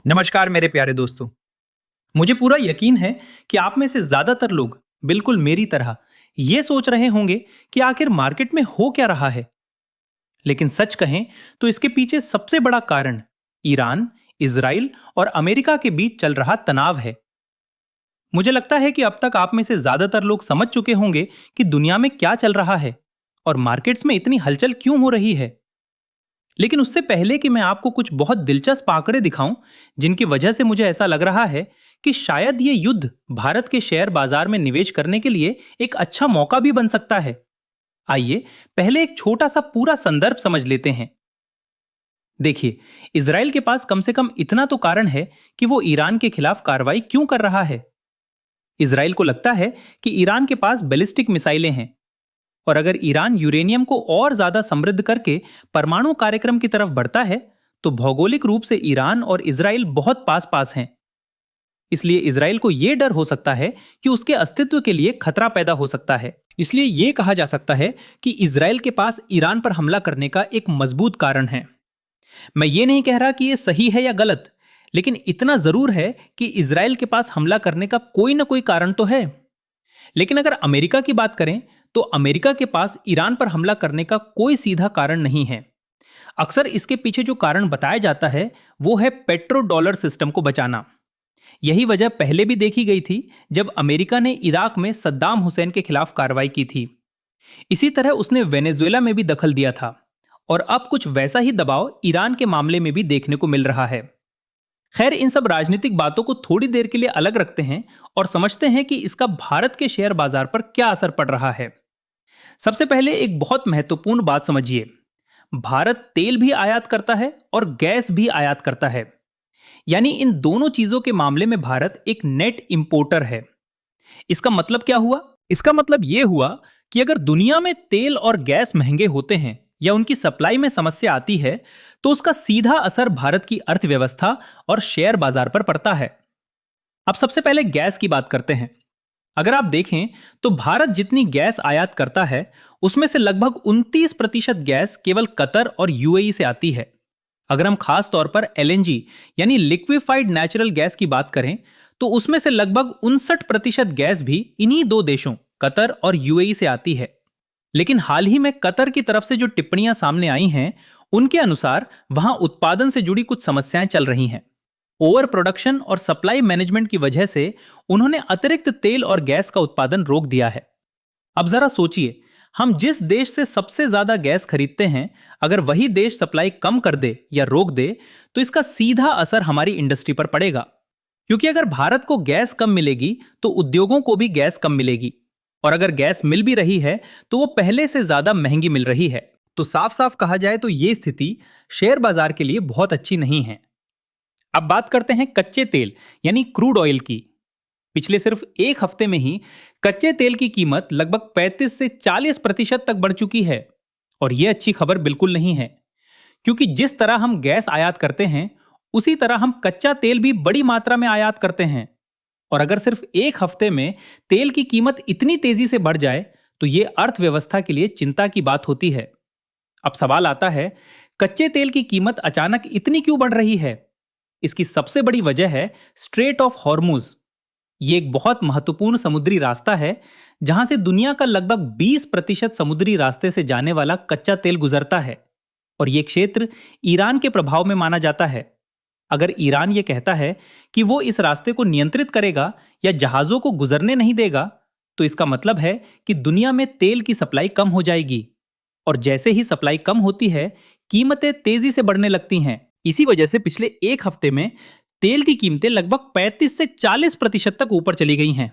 नमस्कार मेरे प्यारे दोस्तों। मुझे पूरा यकीन है कि आप में से ज्यादातर लोग बिल्कुल मेरी तरह ये सोच रहे होंगे कि आखिर मार्केट में हो क्या रहा है। लेकिन सच कहें तो इसके पीछे सबसे बड़ा कारण ईरान, इजराइल और अमेरिका के बीच चल रहा तनाव है। मुझे लगता है कि अब तक आप में से ज्यादातर लोग समझ चुके होंगे कि दुनिया में क्या चल रहा है और मार्केट्स में इतनी हलचल क्यों हो रही है। लेकिन उससे पहले कि मैं आपको कुछ बहुत दिलचस्प आंकड़े दिखाऊं जिनकी वजह से मुझे ऐसा लग रहा है कि शायद ये युद्ध भारत के शेयर बाजार में निवेश करने के लिए एक अच्छा मौका भी बन सकता है, आइए पहले एक छोटा सा पूरा संदर्भ समझ लेते हैं। देखिए, इसराइल के पास कम से कम इतना तो कारण है कि वो ईरान के खिलाफ कार्रवाई क्यों कर रहा है। इसराइल को लगता है कि ईरान के पास बैलिस्टिक मिसाइलें हैं और अगर ईरान यूरेनियम को और ज्यादा समृद्ध करके परमाणु कार्यक्रम की तरफ बढ़ता है तो भौगोलिक रूप से ईरान और इजराइल बहुत पास पास हैं। इसलिए इजराइल को यह डर हो सकता है कि उसके अस्तित्व के लिए खतरा पैदा हो सकता है। इसलिए यह कहा जा सकता है कि इजराइल के पास ईरान पर हमला करने का एक मजबूत कारण है। मैं ये नहीं कह रहा कि यह सही है या गलत, लेकिन इतना जरूर है कि इजराइल के पास हमला करने का कोई ना कोई कारण तो है। लेकिन अगर अमेरिका की बात करें तो अमेरिका के पास ईरान पर हमला करने का कोई सीधा कारण नहीं है। अक्सर इसके पीछे जो कारण बताया जाता है वो है पेट्रो डॉलर सिस्टम को बचाना। यही वजह पहले भी देखी गई थी जब अमेरिका ने इराक में सद्दाम हुसैन के खिलाफ कार्रवाई की थी। इसी तरह उसने वेनेजुएला में भी दखल दिया था और अब कुछ वैसा ही दबाव ईरान के मामले में भी देखने को मिल रहा है। खैर, इन सब राजनीतिक बातों को थोड़ी देर के लिए अलग रखते हैं और समझते हैं कि इसका भारत के शेयर बाजार पर क्या असर पड़ रहा है। सबसे पहले एक बहुत महत्वपूर्ण बात समझिए, भारत तेल भी आयात करता है और गैस भी आयात करता है। यानी इन दोनों चीजों के मामले में भारत एक नेट इंपोर्टर है। इसका मतलब क्या हुआ? इसका मतलब यह हुआ कि अगर दुनिया में तेल और गैस महंगे होते हैं या उनकी सप्लाई में समस्या आती है तो उसका सीधा असर भारत की अर्थव्यवस्था और शेयर बाजार पर पड़ता है। अब सबसे पहले गैस की बात करते हैं। अगर आप देखें तो भारत जितनी गैस आयात करता है उसमें से लगभग 29% गैस केवल कतर और यूएई से आती है। अगर हम खास तौर पर एलएनजी यानी लिक्विफाइड नेचुरल गैस की बात करें तो उसमें से लगभग 59% गैस भी इन्हीं दो देशों कतर और यूएई से आती है। लेकिन हाल ही में कतर की तरफ से जो टिप्पणियां सामने आई हैं उनके अनुसार वहां उत्पादन से जुड़ी कुछ समस्याएं चल रही हैं। ओवर प्रोडक्शन और सप्लाई मैनेजमेंट की वजह से उन्होंने अतिरिक्त तेल और गैस का उत्पादन रोक दिया है। अब जरा सोचिए, हम जिस देश से सबसे ज्यादा गैस खरीदते हैं अगर वही देश सप्लाई कम कर दे या रोक दे तो इसका सीधा असर हमारी इंडस्ट्री पर पड़ेगा। क्योंकि अगर भारत को गैस कम मिलेगी तो उद्योगों को भी गैस कम मिलेगी और अगर गैस मिल भी रही है तो वो पहले से ज्यादा महंगी मिल रही है। तो साफ साफ कहा जाए तो ये स्थिति शेयर बाजार के लिए बहुत अच्छी नहीं है। अब बात करते हैं कच्चे तेल यानी क्रूड ऑयल की। पिछले सिर्फ एक हफ्ते में ही कच्चे तेल की कीमत लगभग 35 से 40% तक बढ़ चुकी है। और यह अच्छी खबर बिल्कुल नहीं है, क्योंकि जिस तरह हम गैस आयात करते हैं उसी तरह हम कच्चा तेल भी बड़ी मात्रा में आयात करते हैं। और अगर सिर्फ एक हफ्ते में तेल की कीमत इतनी तेजी से बढ़ जाए तो यह अर्थव्यवस्था के लिए चिंता की बात होती है। अब सवाल आता है, कच्चे तेल की कीमत अचानक इतनी क्यों बढ़ रही है? इसकी सबसे बड़ी वजह है स्ट्रेट ऑफ हॉर्मुज। ये एक बहुत महत्वपूर्ण समुद्री रास्ता है जहां से दुनिया का लगभग 20% समुद्री रास्ते से जाने वाला कच्चा तेल गुजरता है और यह क्षेत्र ईरान के प्रभाव में माना जाता है। अगर ईरान ये कहता है कि वो इस रास्ते को नियंत्रित करेगा या जहाजों को गुजरने नहीं देगा तो इसका मतलब है कि दुनिया में तेल की सप्लाई कम हो जाएगी और जैसे ही सप्लाई कम होती है कीमतें तेजी से बढ़ने लगती हैं। इसी वजह से पिछले एक हफ्ते में तेल की कीमतें लगभग 35 से 40% तक ऊपर चली गई हैं।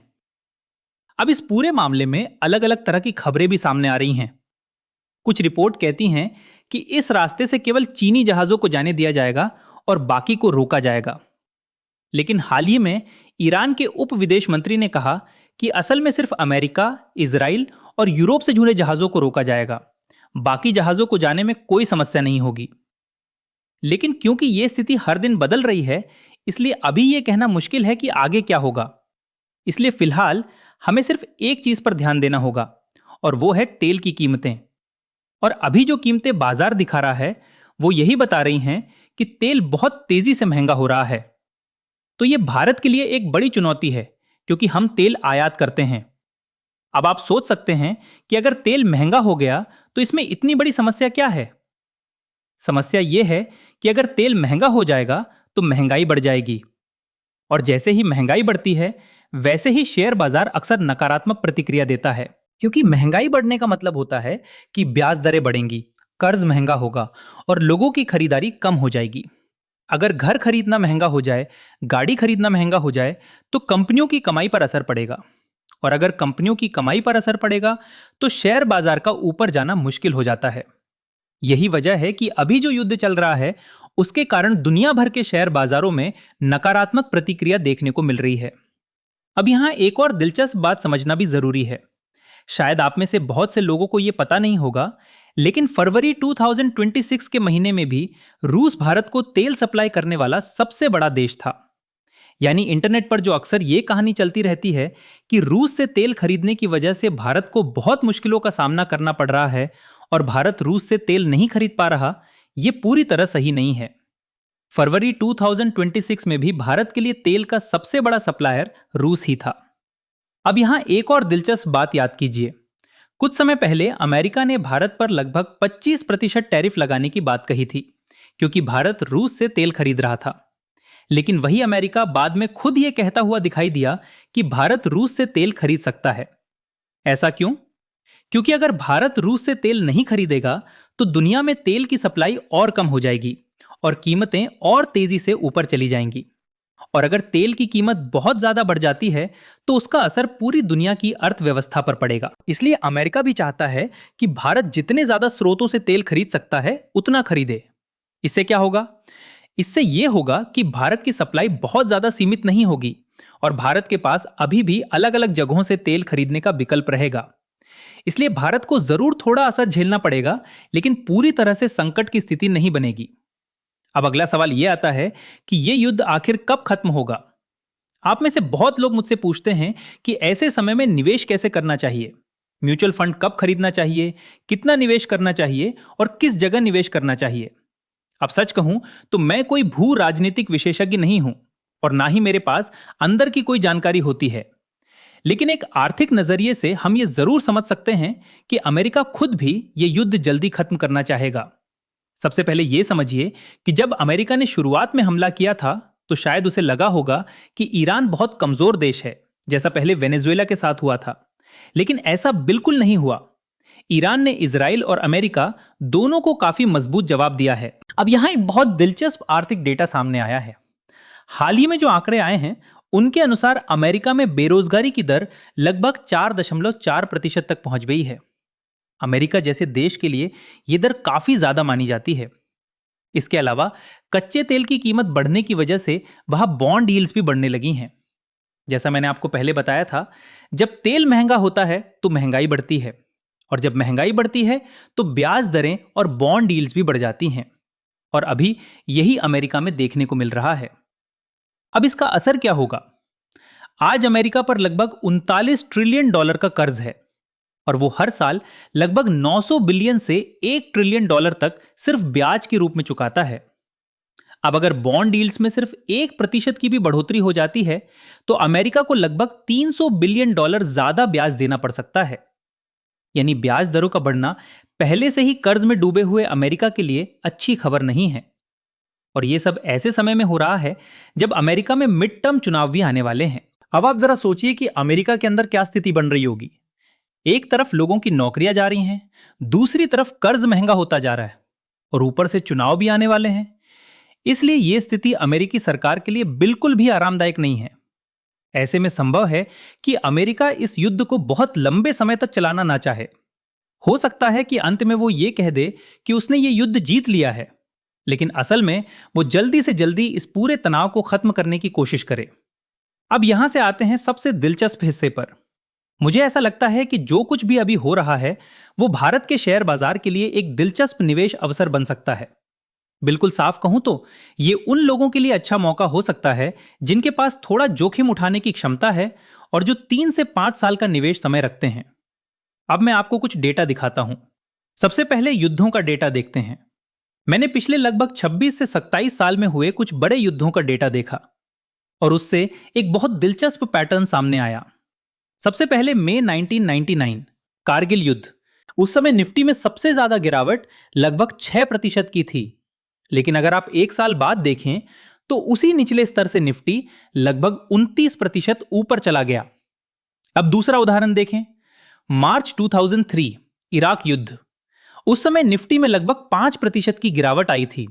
अब इस पूरे मामले में अलग अलग तरह की खबरें भी सामने आ रही हैं। कुछ रिपोर्ट कहती हैं कि इस रास्ते से केवल चीनी जहाजों को जाने दिया जाएगा और बाकी को रोका जाएगा। लेकिन हाल ही में ईरान के उप विदेश मंत्री ने कहा कि असल में सिर्फ अमेरिका, इजराइल और यूरोप से जुड़े जहाजों को रोका जाएगा, बाकी जहाजों को जाने में कोई समस्या नहीं होगी। लेकिन क्योंकि यह स्थिति हर दिन बदल रही है इसलिए अभी यह कहना मुश्किल है कि आगे क्या होगा। इसलिए फिलहाल हमें सिर्फ एक चीज पर ध्यान देना होगा और वो है तेल की कीमतें। और अभी जो कीमतें बाजार दिखा रहा है वो यही बता रही हैं कि तेल बहुत तेजी से महंगा हो रहा है तो ये भारत के लिए एक बड़ी चुनौती है, क्योंकि हम तेल आयात करते हैं। अब आप सोच सकते हैं कि अगर तेल महंगा हो गया तो इसमें इतनी बड़ी समस्या क्या है। समस्या यह है कि अगर तेल महंगा हो जाएगा तो महंगाई बढ़ जाएगी, और जैसे ही महंगाई बढ़ती है वैसे ही शेयर बाजार अक्सर नकारात्मक प्रतिक्रिया देता है, क्योंकि महंगाई बढ़ने का मतलब होता है कि ब्याज दरें बढ़ेंगी, कर्ज महंगा होगा और लोगों की खरीदारी कम हो जाएगी। अगर घर खरीदना महंगा हो जाए, गाड़ी खरीदना महंगा हो जाए, तो कंपनियों की कमाई पर असर पड़ेगा, और अगर कंपनियों की कमाई पर असर पड़ेगा तो शेयर बाजार का ऊपर जाना मुश्किल हो जाता है। यही वजह है कि अभी जो युद्ध चल रहा है उसके कारण दुनिया भर के शेयर बाजारों में नकारात्मक प्रतिक्रिया देखने को मिल रही है। अब यहां एक और दिलचस्प बात समझना भी जरूरी है। शायद आप में से बहुत से लोगों को यह पता नहीं होगा, लेकिन फरवरी 2026 के महीने में भी रूस भारत को तेल सप्लाई करने वाला सबसे बड़ा देश था। यानी इंटरनेट पर जो अक्सर ये कहानी चलती रहती है कि रूस से तेल खरीदने की वजह से भारत को बहुत मुश्किलों का सामना करना पड़ रहा है और भारत रूस से तेल नहीं खरीद पा रहा, ये पूरी तरह सही नहीं है। फरवरी 2026 में भी भारत के लिए तेल का सबसे बड़ा सप्लायर रूस ही था। अब यहां एक और दिलचस्प बात याद कीजिए। कुछ समय पहले अमेरिका ने भारत पर लगभग 25% टैरिफ लगाने की बात कही थी, क्योंकि भारत रूस से तेल खरीद रहा था। लेकिन वही अमेरिका बाद में खुद यह कहता हुआ दिखाई दिया कि भारत रूस से तेल खरीद सकता है। ऐसा क्यों? क्योंकि अगर भारत रूस से तेल नहीं खरीदेगा तो दुनिया में तेल की सप्लाई और कम हो जाएगी और कीमतें और तेजी से ऊपर चली जाएंगी। और अगर तेल की कीमत बहुत ज्यादा बढ़ जाती है तो उसका असर पूरी दुनिया की अर्थव्यवस्था पर पड़ेगा। इसलिए अमेरिका भी चाहता है कि भारत जितने ज्यादा स्रोतों से तेल खरीद सकता है उतना खरीदे। इससे क्या होगा? इससे यह होगा कि भारत की सप्लाई बहुत ज्यादा सीमित नहीं होगी और भारत के पास अभी भी अलग अलग जगहों से तेल खरीदने का विकल्प रहेगा। इसलिए भारत को जरूर थोड़ा असर झेलना पड़ेगा, लेकिन पूरी तरह से संकट की स्थिति नहीं बनेगी। अब अगला सवाल यह आता है कि यह युद्ध आखिर कब खत्म होगा? आप में से बहुत लोग मुझसे पूछते हैं कि ऐसे समय में निवेश कैसे करना चाहिए, म्यूचुअल फंड कब खरीदना चाहिए, कितना निवेश करना चाहिए और किस जगह निवेश करना चाहिए। अब सच कहूं तो मैं कोई भू राजनीतिक विशेषज्ञ नहीं हूं और ना ही मेरे पास अंदर की कोई जानकारी होती है, लेकिन एक आर्थिक नजरिए से हम ये जरूर समझ सकते हैं कि अमेरिका खुद भी ये युद्ध जल्दी खत्म करना चाहेगा। सबसे पहले यह समझिए कि जब अमेरिका ने शुरुआत में हमला किया था तो शायद उसे लगा होगा कि ईरान बहुत कमजोर देश है, जैसा पहले वेनेजुएला के साथ हुआ था। लेकिन ऐसा बिल्कुल नहीं हुआ। ईरान ने इजराइल और अमेरिका दोनों को काफी मजबूत जवाब दिया है। अब यहां एक बहुत दिलचस्प आर्थिक डेटा सामने आया है। हाल ही में जो आंकड़े आए हैं उनके अनुसार अमेरिका में बेरोजगारी की दर लगभग 4.4% तक पहुंच गई है। अमेरिका जैसे देश के लिए यह दर काफी ज्यादा मानी जाती है। इसके अलावा कच्चे तेल की कीमत बढ़ने की वजह से वहां बॉन्ड यील्ड्स भी बढ़ने लगी हैं। जैसा मैंने आपको पहले बताया था, जब तेल महंगा होता है तो महंगाई बढ़ती है, और जब महंगाई बढ़ती है तो ब्याज दरें और बॉन्ड यील्ड्स भी बढ़ जाती हैं। और अभी यही अमेरिका में देखने को मिल रहा है। अब इसका असर क्या होगा? आज अमेरिका पर लगभग $39 ट्रिलियन का कर्ज है और वो हर साल लगभग 900 बिलियन से $1 ट्रिलियन तक सिर्फ ब्याज के रूप में चुकाता है। अब अगर बॉन्ड यील्ड्स में सिर्फ 1% की भी बढ़ोतरी हो जाती है तो अमेरिका को लगभग $300 बिलियन ज्यादा ब्याज देना पड़ सकता है। यानी ब्याज दरों का बढ़ना पहले से ही कर्ज में डूबे हुए अमेरिका के लिए अच्छी खबर नहीं है। और यह सब ऐसे समय में हो रहा है जब अमेरिका में मिड टर्म चुनाव भी आने वाले हैं। अब आप जरा सोचिए कि अमेरिका के अंदर क्या स्थिति बन रही होगी। एक तरफ लोगों की नौकरियां जा रही हैं, दूसरी तरफ कर्ज महंगा होता जा रहा है और ऊपर से चुनाव भी आने वाले हैं। इसलिए यह स्थिति अमेरिकी सरकार के लिए बिल्कुल भी आरामदायक नहीं है। ऐसे में संभव है कि अमेरिका इस युद्ध को बहुत लंबे समय तक चलाना ना चाहे। हो सकता है कि अंत में वो ये कह दे कि उसने ये युद्ध जीत लिया है, लेकिन असल में वो जल्दी से जल्दी इस पूरे तनाव को खत्म करने की कोशिश करे। अब यहां से आते हैं सबसे दिलचस्प हिस्से पर। मुझे ऐसा लगता है कि जो कुछ भी अभी हो रहा है वो भारत के शेयर बाजार के लिए एक दिलचस्प निवेश अवसर बन सकता है। बिल्कुल साफ कहूं तो ये उन लोगों के लिए अच्छा मौका हो सकता है जिनके पास थोड़ा जोखिम उठाने की क्षमता है और जो 3 से 5 साल का निवेश समय रखते हैं। अब मैं आपको कुछ डेटा दिखाता हूं। सबसे पहले युद्धों का डेटा देखते हैं। मैंने पिछले लगभग 26 से 27 साल में हुए कुछ बड़े युद्धों का डेटा देखा। और उससे एक बहुत दिलचस्प पैटर्न सामने आया। सबसे पहले मई 1999 कारगिल युद्ध। उस समय निफ्टी में सबसे ज्यादा गिरावट लगभग 6% की थी। लेकिन अगर आप एक साल बाद देखें तो उसी निचले स्तर से निफ्टी लगभग 29% ऊपर चला गया। अब दूसरा उदाहरण देखें, मार्च 2003 इराक युद्ध। उस समय निफ्टी में लगभग 5% की गिरावट आई थी,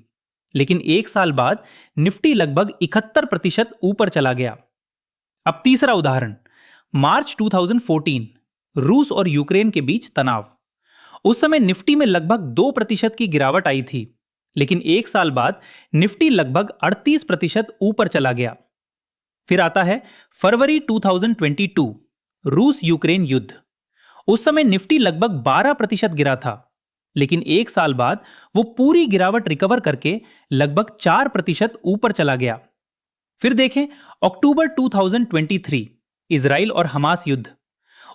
लेकिन एक साल बाद निफ्टी लगभग 71% ऊपर चला गया। अब तीसरा उदाहरण, मार्च 2014 रूस और यूक्रेन के बीच तनाव। उस समय निफ्टी में लगभग 2% की गिरावट आई थी, लेकिन एक साल बाद निफ्टी लगभग 38% ऊपर चला गया। फिर आता है फरवरी 2022 रूस यूक्रेन युद्ध। उस समय निफ्टी लगभग 12% गिरा था, लेकिन एक साल बाद वो पूरी गिरावट रिकवर करके लगभग 4% ऊपर चला गया। फिर देखें अक्टूबर 2023 इजराइल और हमास युद्ध।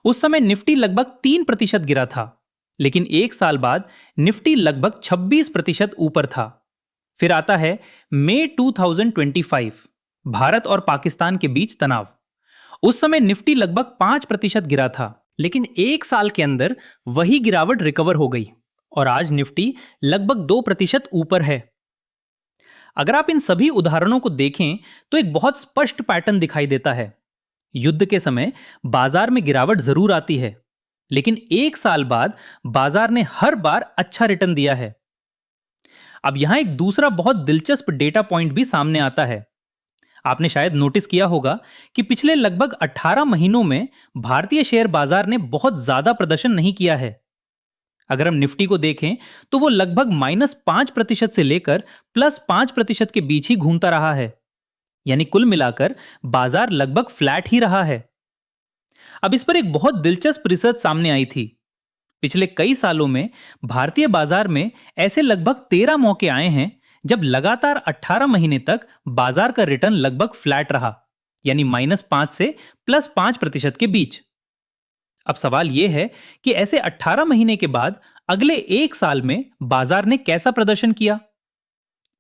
उस समय निफ्टी लगभग 3% गिरा था, लेकिन एक साल बाद निफ्टी लगभग 26% ऊपर था। फिर आता है मई 2025 भारत और पाकिस्तान के बीच तनाव। उस समय निफ्टी लगभग 5% गिरा था, लेकिन एक साल के अंदर वही गिरावट रिकवर हो गई और आज निफ्टी लगभग 2% ऊपर है। अगर आप इन सभी उदाहरणों को देखें तो एक बहुत स्पष्ट पैटर्न दिखाई देता है। युद्ध के समय बाजार में गिरावट जरूर आती है, लेकिन एक साल बाद बाजार ने हर बार अच्छा रिटर्न दिया है। अब यहां एक दूसरा बहुत दिलचस्प डेटा पॉइंट भी सामने आता है। आपने शायद नोटिस किया होगा कि पिछले लगभग 18 महीनों में भारतीय शेयर बाजार ने बहुत ज्यादा प्रदर्शन नहीं किया है। अगर हम निफ्टी को देखें तो वो लगभग -5% से लेकर +5% के बीच ही घूमता रहा है, यानी कुल मिलाकर बाजार लगभग फ्लैट ही रहा है। अब इस पर एक बहुत दिलचस्प रिसर्च सामने आई थी। पिछले कई सालों में भारतीय बाजार में ऐसे लगभग 13 मौके आए हैं जब लगातार 18 महीने तक बाजार का रिटर्न लगभग फ्लैट रहा, यानी -5 से +5% के बीच। अब सवाल यह है कि ऐसे 18 महीने के बाद अगले एक साल में बाजार ने कैसा प्रदर्शन किया।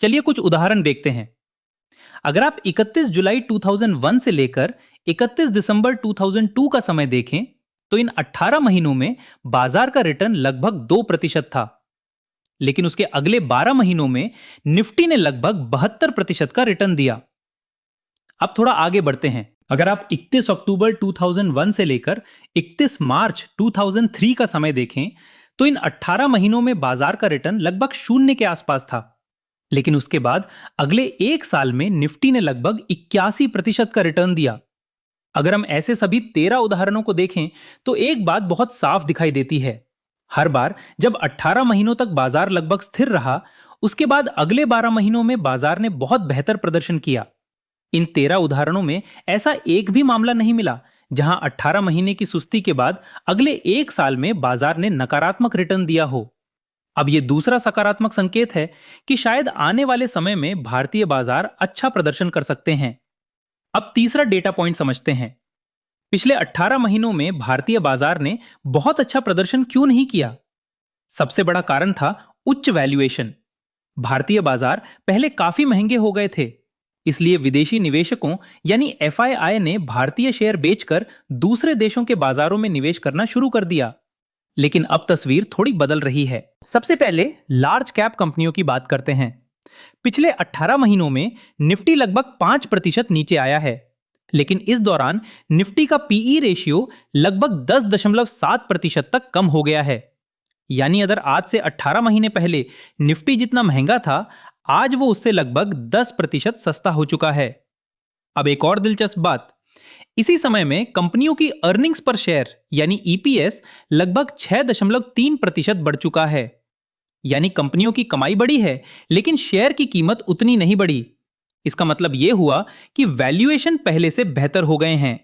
चलिए कुछ उदाहरण देखते हैं। अगर आप 31 जुलाई 2001 से लेकर 31 दिसंबर 2002 का समय देखें तो इन 18 महीनों में बाजार का रिटर्न लगभग 2% था, लेकिन उसके अगले 12 महीनों में निफ्टी ने लगभग 72% का रिटर्न दिया। अब थोड़ा आगे बढ़ते हैं। अगर आप 31 अक्टूबर 2001 से लेकर 31 मार्च 2003 का समय देखें तो इन 18 महीनों में बाजार का रिटर्न लगभग 0 के आसपास था, लेकिन उसके बाद अगले एक साल में निफ्टी ने लगभग 81% का रिटर्न दिया। अगर हम ऐसे सभी 13 उदाहरणों को देखें तो एक बात बहुत साफ दिखाई देती है। हर बार जब 18 महीनों तक बाजार लगभग स्थिर रहा, उसके बाद अगले 12 महीनों में बाजार ने बहुत बेहतर प्रदर्शन किया। इन 13 उदाहरणों में ऐसा एक भी मामला नहीं मिला जहां 18 महीने की सुस्ती के बाद अगले एक साल में बाजार ने नकारात्मक रिटर्न दिया हो। अब यह दूसरा सकारात्मक संकेत है कि शायद आने वाले समय में भारतीय बाजार अच्छा प्रदर्शन कर सकते हैं। अब तीसरा डेटा पॉइंट समझते हैं। पिछले 18 महीनों में भारतीय बाजार ने बहुत अच्छा प्रदर्शन क्यों नहीं किया? सबसे बड़ा कारण था उच्च वैल्यूएशन। भारतीय बाजार पहले काफी महंगे हो गए थे, इसलिए विदेशी निवेशकों यानी एफआईआई ने भारतीय शेयर बेचकर दूसरे देशों के बाजारों में निवेश करना शुरू कर दिया। लेकिन अब तस्वीर थोड़ी बदल रही है। सबसे पहले लार्ज कैप कंपनियों की बात करते हैं। पिछले 18 महीनों में निफ्टी लगभग 5% नीचे आया है, लेकिन इस दौरान निफ्टी का पीई रेशियो लगभग 10.7% तक कम हो गया है। यानी अगर आज से 18 महीने पहले निफ्टी जितना महंगा था, आज वो उससे लगभग 10% सस्ता हो चुका है। अब एक और दिलचस्प बात, इसी समय में कंपनियों की अर्निंग्स पर शेयर यानी ईपीएस लगभग 6.3% बढ़ चुका है। यानी कंपनियों की कमाई बढ़ी है, लेकिन शेयर की कीमत उतनी नहीं बढ़ी। इसका मतलब यह हुआ कि वैल्यूएशन पहले से बेहतर हो गए हैं।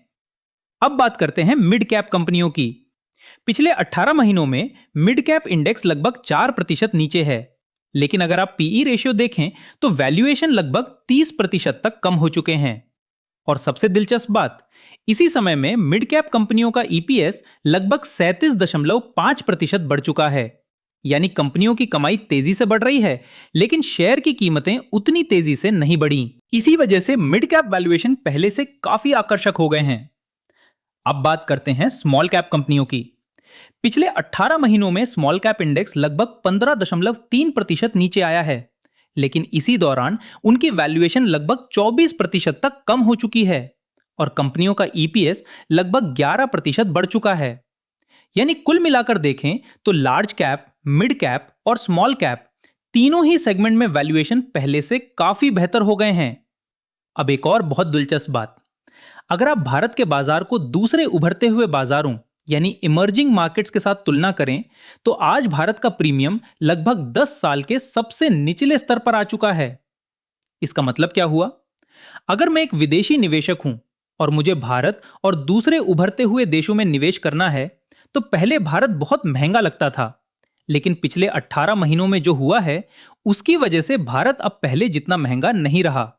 अब बात करते हैं मिड कैप कंपनियों की। पिछले 18 महीनों में मिड कैप इंडेक्स लगभग 4% नीचे है, लेकिन अगर आप पीई रेशियो देखें तो वैल्यूएशन लगभग 30% तक कम हो चुके हैं। और सबसे दिलचस्प बात, इसी समय में मिड कैप कंपनियों का ईपीएस लगभग 37.5% बढ़ चुका है। यानी कंपनियों की कमाई तेजी से बढ़ रही है, लेकिन शेयर की कीमतें उतनी तेजी से नहीं बढ़ी। इसी वजह से मिड कैप वैल्यूएशन पहले से काफी आकर्षक हो गए हैं। अब बात करते हैं स्मॉल कैप कंपनियों की। पिछले 18 महीनों में स्मॉल कैप इंडेक्स लगभग 15.3% नीचे आया है, लेकिन इसी दौरान उनकी वैल्यूएशन लगभग 24% तक कम हो चुकी है और कंपनियों का ईपीएस लगभग 11% बढ़ चुका है। यानी कुल मिलाकर देखें तो लार्ज कैप, मिड कैप और स्मॉल कैप तीनों ही सेगमेंट में वैल्यूएशन पहले से काफी बेहतर हो गए हैं। अब एक और बहुत दिलचस्प बात, अगर आप भारत के बाजार को दूसरे उभरते हुए बाजारों यानी इमर्जिंग मार्केट्स के साथ तुलना करें तो आज भारत का प्रीमियम लगभग 10 साल के सबसे निचले स्तर पर आ चुका है। इसका मतलब क्या हुआ? अगर मैं एक विदेशी निवेशक हूं और मुझे भारत और दूसरे उभरते हुए देशों में निवेश करना है, तो पहले भारत बहुत महंगा लगता था, लेकिन पिछले 18 महीनों में जो हुआ है उसकी वजह से भारत अब पहले जितना महंगा नहीं रहा।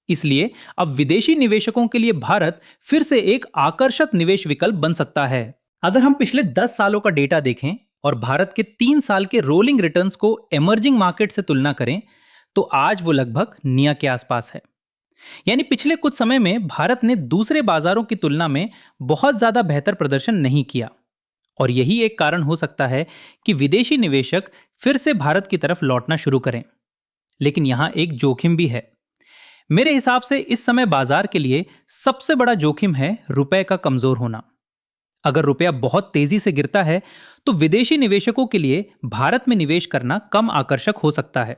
इसलिए अब विदेशी निवेशकों के लिए भारत फिर से एक आकर्षक निवेश विकल्प बन सकता है। अगर हम पिछले 10 सालों का डेटा देखें और भारत के 3 साल के रोलिंग रिटर्न्स को इमर्जिंग मार्केट से तुलना करें तो आज वो लगभग निया के आसपास है। यानी पिछले कुछ समय में भारत ने दूसरे बाजारों की तुलना में बहुत ज्यादा बेहतर प्रदर्शन नहीं किया और यही एक कारण हो सकता है कि विदेशी निवेशक फिर से भारत की तरफ लौटना शुरू करें। लेकिन यहां एक जोखिम भी है। मेरे हिसाब से इस समय बाजार के लिए सबसे बड़ा जोखिम है रुपए का कमजोर होना। अगर रुपया बहुत तेजी से गिरता है तो विदेशी निवेशकों के लिए भारत में निवेश करना कम आकर्षक हो सकता है,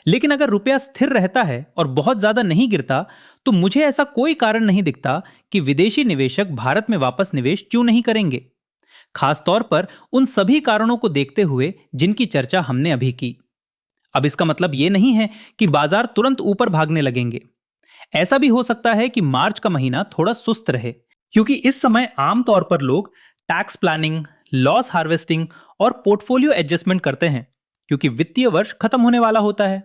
लेकिन अगर रुपया स्थिर रहता है और बहुत ज्यादा नहीं गिरता तो मुझे ऐसा कोई कारण नहीं दिखता कि विदेशी निवेशक भारत में वापस निवेश क्यों नहीं करेंगे, खासतौर पर उन सभी कारणों को देखते हुए जिनकी चर्चा हमने अभी की। अब इसका मतलब यह नहीं है कि बाजार तुरंत ऊपर भागने लगेंगे। ऐसा भी हो सकता है कि मार्च का महीना थोड़ा सुस्त रहे, क्योंकि इस समय आमतौर पर लोग टैक्स प्लानिंग, लॉस हार्वेस्टिंग और पोर्टफोलियो एडजस्टमेंट करते हैं, क्योंकि वित्तीय वर्ष खत्म होने वाला होता है।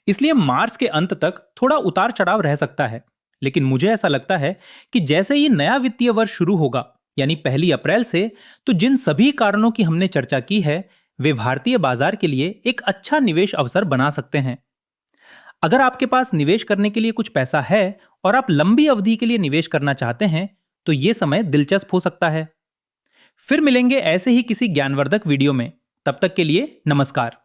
इसलिए मार्च के अंत तक थोड़ा उतार चढ़ाव रह सकता है, लेकिन मुझे ऐसा लगता है कि जैसे ही नया वित्तीय वर्ष शुरू होगा यानी 1 अप्रैल से, तो जिन सभी कारणों की हमने चर्चा की है वे भारतीय बाजार के लिए एक अच्छा निवेश अवसर बना सकते हैं। अगर आपके पास निवेश करने के लिए कुछ पैसा है और आप लंबी अवधि के लिए निवेश करना चाहते हैं तो यह समय दिलचस्प हो सकता है। फिर मिलेंगे ऐसे ही किसी ज्ञानवर्धक वीडियो में। तब तक के लिए नमस्कार।